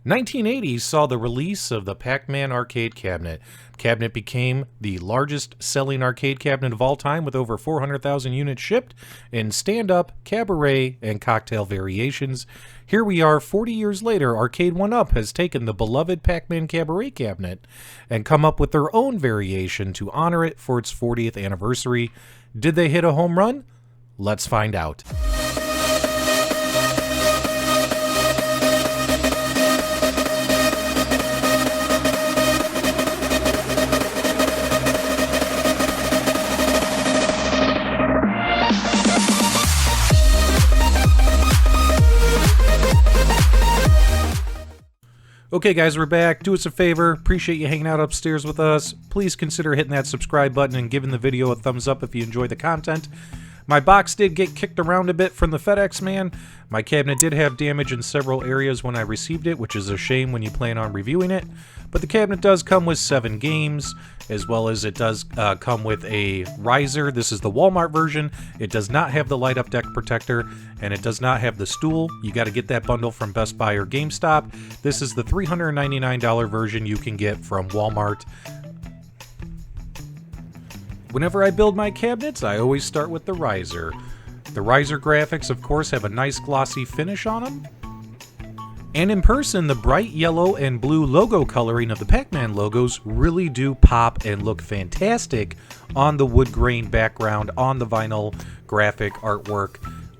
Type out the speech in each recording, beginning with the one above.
1980 saw the release of the Pac-Man arcade cabinet. The cabinet became the largest selling arcade cabinet of all time with over 400,000 units shipped in stand-up, cabaret, and cocktail variations. Here we are 40 years later, Arcade1Up has taken the beloved Pac-Man Cabaret Cabinet and come up with their own variation to honor it for its 40th anniversary. Did they hit a home run? Let's find out. Okay guys, we're back. Do us a favor. Appreciate you hanging out upstairs with us. Please consider hitting that subscribe button and giving the video a thumbs up if you enjoy the content. My box did get kicked around a bit from the FedEx man. My cabinet did have damage in several areas when I received it, which is a shame when you plan on reviewing it. But the cabinet does come with 7 games, as well as it does come with a riser. This is the Wal-Mart version. It does not have the light up deck protector, and it does not have the stool. You got to get that bundle from Best Buy or GameStop. This is the $399 version you can get from Wal-Mart. Whenever I build my cabinets, I always start with the riser. The riser graphics, of course, have a nice glossy finish on them. And in person, the bright yellow and blue logo coloring of the Pac-Man logos really do pop and look fantastic on the wood grain background, on the vinyl graphic artwork.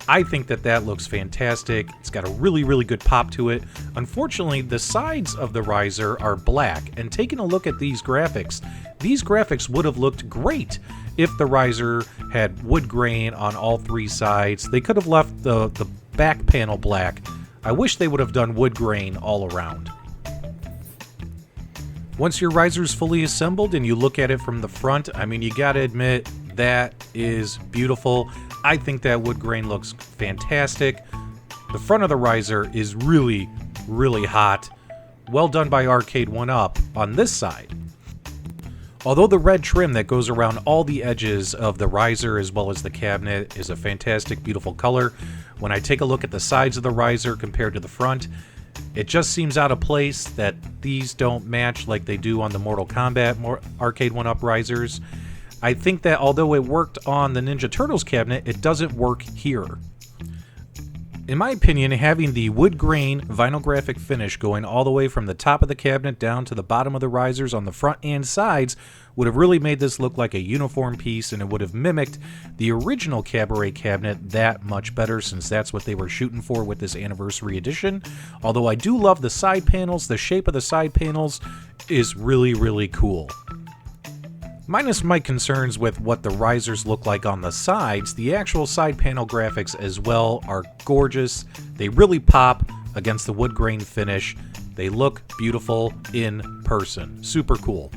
I think that looks fantastic. It's got a really, really good pop to it. Unfortunately, the sides of the riser are black, and taking a look at these graphics would have looked great if the riser had wood grain on all 3 sides. They could have left the back panel black. I wish they would have done wood grain all around. Once your riser's fully assembled and you look at it from the front, I mean, you gotta admit, that is beautiful. I think that wood grain looks fantastic. The front of the riser is really, really hot. Well done by Arcade1Up on this side. Although the red trim that goes around all the edges of the riser as well as the cabinet is a fantastic, beautiful color, when I take a look at the sides of the riser compared to the front, it just seems out of place that these don't match like they do on the Mortal Kombat Arcade1Up risers. I think that although it worked on the Ninja Turtles cabinet, it doesn't work here. In my opinion, having the wood grain vinyl graphic finish going all the way from the top of the cabinet down to the bottom of the risers on the front and sides would have really made this look like a uniform piece, and it would have mimicked the original Cabaret cabinet that much better, since that's what they were shooting for with this anniversary edition. Although I do love the side panels, the shape of the side panels is really, really cool. Minus my concerns with what the risers look like on the sides, the actual side panel graphics as well are gorgeous. They really pop against the wood grain finish. They look beautiful in person. Super cool.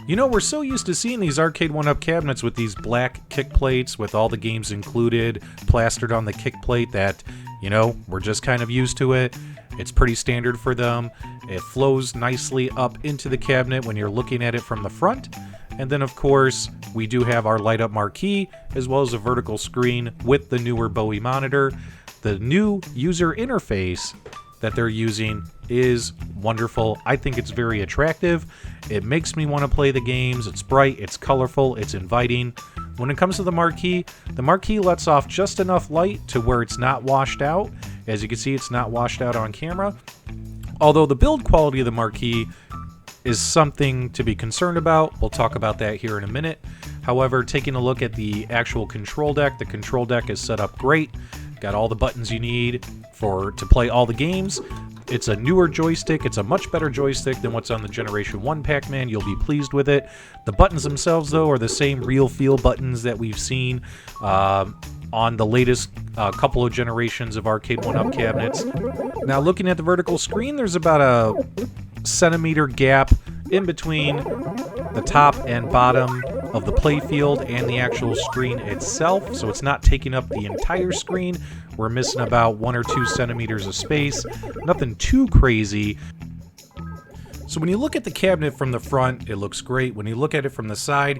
You know, we're so used to seeing these Arcade1Up cabinets with these black kick plates with all the games included, plastered on the kick plate that, you know, we're just kind of used to it. It's pretty standard for them. It flows nicely up into the cabinet when you're looking at it from the front. And then, of course, we do have our light up marquee, as well as a vertical screen with the newer Bowie monitor. The new user interface that they're using is wonderful. I think it's very attractive. It makes me want to play the games. It's bright, it's colorful, it's inviting. When it comes to the marquee lets off just enough light to where it's not washed out. As you can see, it's not washed out on camera. Although the build quality of the marquee is something to be concerned about. We'll talk about that here in a minute. However, taking a look at the actual control deck, the control deck is set up great. Got all the buttons you need to play all the games. It's a newer joystick. It's a much better joystick than what's on the Generation 1 Pac-Man. You'll be pleased with it. The buttons themselves, though, are the same real feel buttons that we've seen on the latest couple of generations of Arcade1Up cabinets. Now, looking at the vertical screen, there's about a centimeter gap in between the top and bottom of the playfield and the actual screen itself, so it's not taking up the entire screen. We're missing about 1 or 2 centimeters of space. Nothing too crazy. So when you look at the cabinet from the front, it looks great. When you look at it from the side,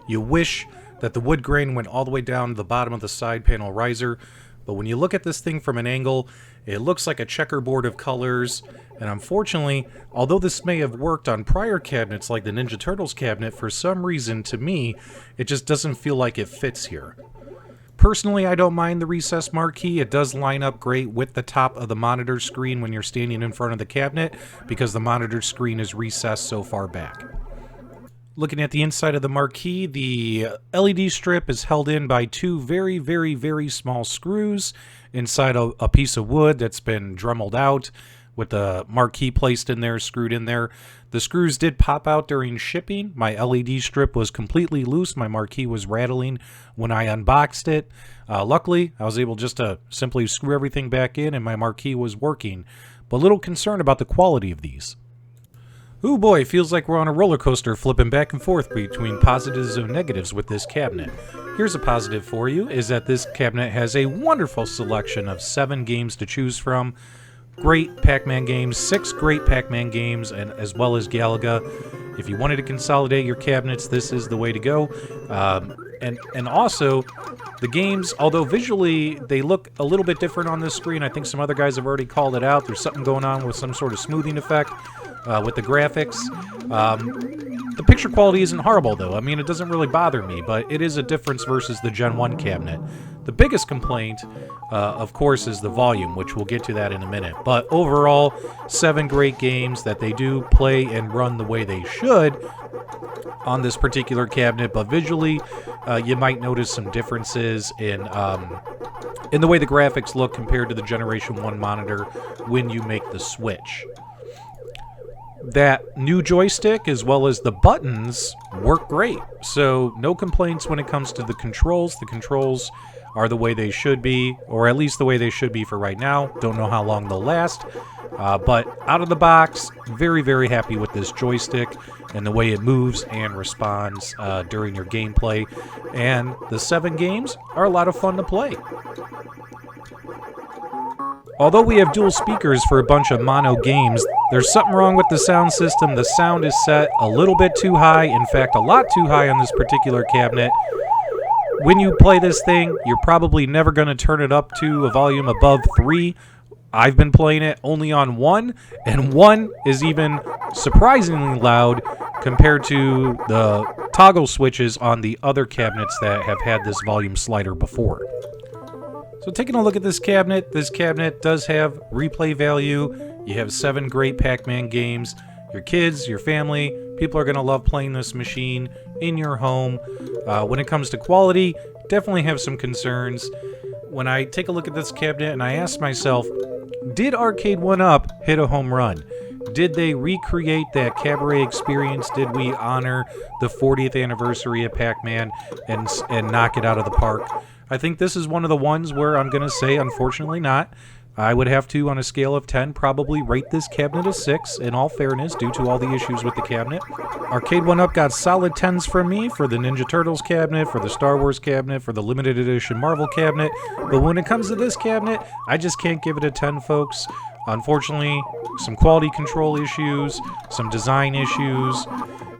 you wish that the wood grain went all the way down to the bottom of the side panel riser. But when you look at this thing from an angle, it looks like a checkerboard of colors. And unfortunately, although this may have worked on prior cabinets like the Ninja Turtles cabinet, for some reason, to me, it just doesn't feel like it fits here. Personally, I don't mind the recessed marquee. It does line up great with the top of the monitor screen when you're standing in front of the cabinet, because the monitor screen is recessed so far back. Looking at the inside of the marquee, the LED strip is held in by two very, very, very small screws inside a piece of wood that's been dremelled out with the marquee placed in there, screwed in there. The screws did pop out during shipping. My LED strip was completely loose. My marquee was rattling when I unboxed it. Luckily, I was able just to simply screw everything back in and my marquee was working. But a little concerned about the quality of these. Ooh boy, feels like we're on a roller coaster flipping back and forth between positives and negatives with this cabinet. Here's a positive for you, is that this cabinet has a wonderful selection of 7 games to choose from. Great Pac-Man games, 6 great Pac-Man games, and as well as Galaga. If you wanted to consolidate your cabinets, this is the way to go. And also, the games, although visually they look a little bit different on this screen, I think some other guys have already called it out. There's something going on with some sort of smoothing effect with the graphics. The picture quality isn't horrible, though. I mean, it doesn't really bother me, but it is a difference versus the Gen 1 cabinet. The biggest complaint, of course, is the volume, which we'll get to that in a minute. But overall, 7 great games that they do play and run the way they should on this particular cabinet, but visually, you might notice some differences in the way the graphics look compared to the Generation 1 monitor when you make the switch. That new joystick, as well as the buttons, work great. So no complaints when it comes to the controls. The controls are the way they should be, or at least the way they should be for right now. Don't know how long they'll last. But out of the box, very, very happy with this joystick and the way it moves and responds during your gameplay. And the 7 games are a lot of fun to play. Although we have dual speakers for a bunch of mono games, there's something wrong with the sound system. The sound is set a little bit too high, in fact, a lot too high on this particular cabinet. When you play this thing, you're probably never going to turn it up to a volume above 3. I've been playing it only on 1, and 1 is even surprisingly loud compared to the toggle switches on the other cabinets that have had this volume slider before. So taking a look at this cabinet does have replay value. You have 7 great Pac-Man games. Your kids, your family, people are going to love playing this machine in your home. When it comes to quality, definitely have some concerns. When I take a look at this cabinet and I ask myself, did Arcade1Up hit a home run? Did they recreate that cabaret experience? Did we honor the 40th anniversary of Pac-Man and knock it out of the park? I think this is one of the ones where I'm going to say, unfortunately not. I would have to, on a scale of 10, probably rate this cabinet a 6, in all fairness, due to all the issues with the cabinet. Arcade1Up got solid 10s from me for the Ninja Turtles cabinet, for the Star Wars cabinet, for the limited edition Marvel cabinet. But when it comes to this cabinet, I just can't give it a 10, folks. Unfortunately, some quality control issues, some design issues.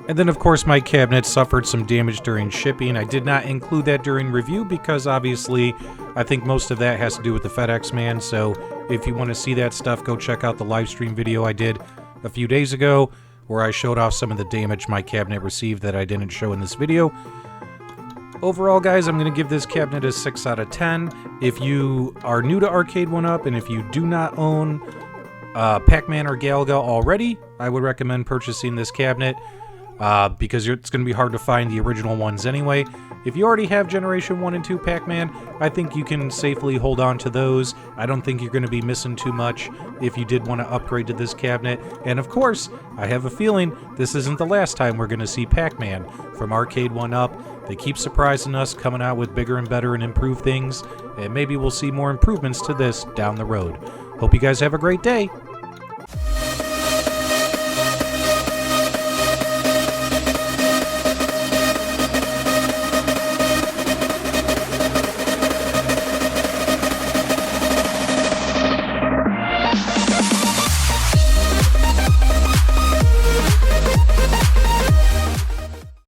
And then, of course, my cabinet suffered some damage during shipping. I did not include that during review because, obviously, I think most of that has to do with the FedEx man. So if you want to see that stuff, go check out the live stream video I did a few days ago where I showed off some of the damage my cabinet received that I didn't show in this video. Overall, guys, I'm going to give this cabinet a 6 out of 10. If you are new to Arcade1Up and if you do not own Pac-Man or Galaga already, I would recommend purchasing this cabinet. Because it's going to be hard to find the original ones anyway. If you already have Generation 1 and 2 Pac-Man, I think you can safely hold on to those. I don't think you're going to be missing too much if you did want to upgrade to this cabinet. And of course, I have a feeling this isn't the last time we're going to see Pac-Man from Arcade1Up. They keep surprising us, coming out with bigger and better and improved things, and maybe we'll see more improvements to this down the road. Hope you guys have a great day.